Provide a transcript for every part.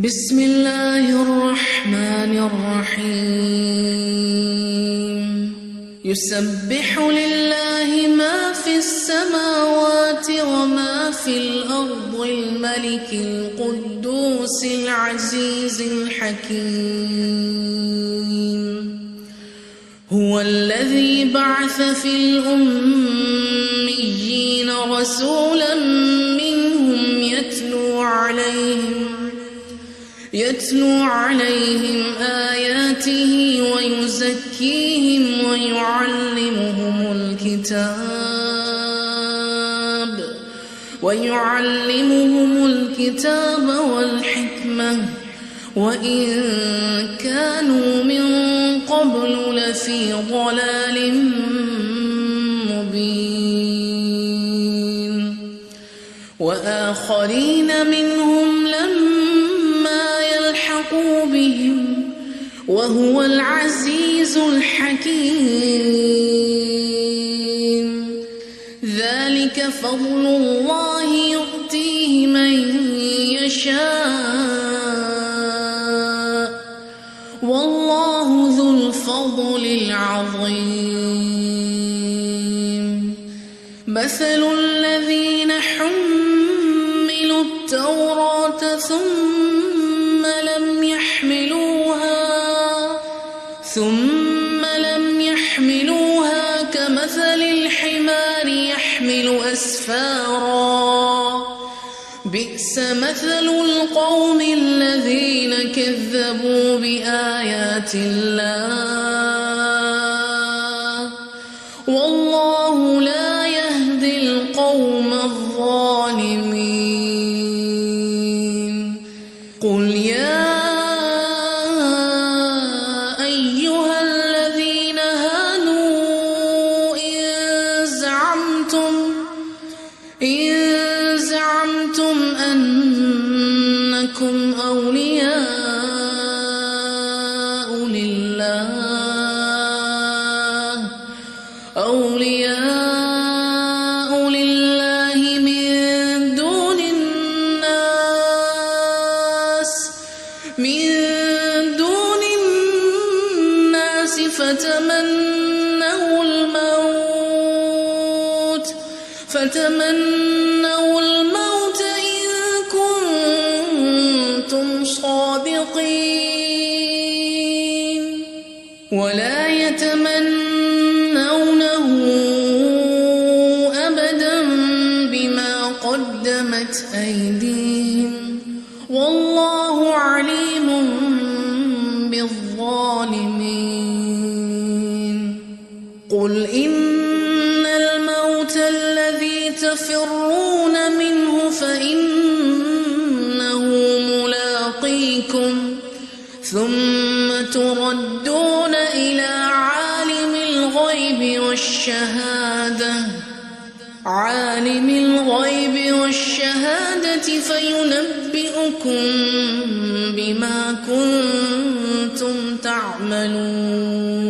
بسم الله الرحمن الرحيم يسبح لله ما في السماوات وما في الأرض الملك القدوس العزيز الحكيم هو الذي بعث في الأميين رسولا منهم يتلو عليهم آياته ويزكيهم ويعلمهم الكتاب والحكمة وإن كانوا من قبل لفي ضلال مبين وآخرين منهم لما يلحقوا بهم وهو العزيز الحكيم ذلك فضل الله يؤتيه من يشاء والله ذو الفضل العظيم مثل الذين حملوا التوراة ثم لم يحملوها كمثل الحمار يحمل أسفارا بئس مثل القوم الذين كذبوا بآيات الله والله لا يهدي القوم الظالمين قل يا أيها الذين هادوا إن زعمتم أنكم أولياء لله من دون الناس فتمنوا الموت إن كنتم صادقين ولا يتمنونه أبدا بما قدمت أيديهم والله عليم بالظالمين قل إن الموت الذي تفرون منه فإنه ملاقيكم ثم تردون إلى عالم الغيب والشهادة فينبئكم بما كنتم تعملون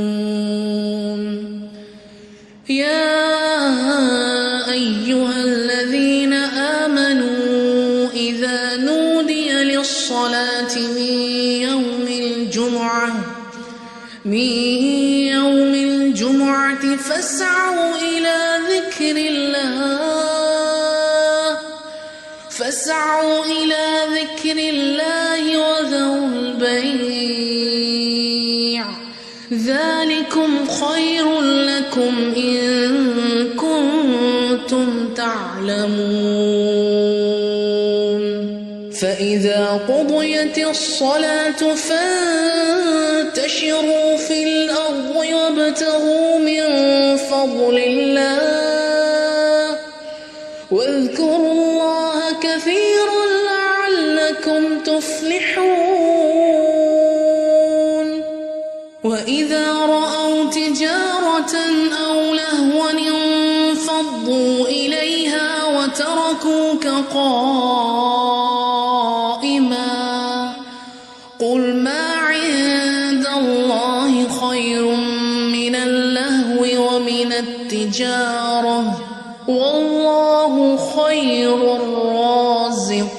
يا أيها الذين آمنوا إذا نودي للصلاة من يوم الجمعة فاسعوا إلى ذكر الله وذروا البيع ذلكم خير لكم إن كنتم تعلمون فإذا قضيت الصلاة فانتشروا في الأرض وابتغوا من فضل الله واذكروا الله كثيرا لعلكم تفلحون وإذا رأوا تجارة أو لهوا انفضوا إليها وتركوك قائما قل ما عند الله خير من اللهو ومن التجارة والله خير الرازقين.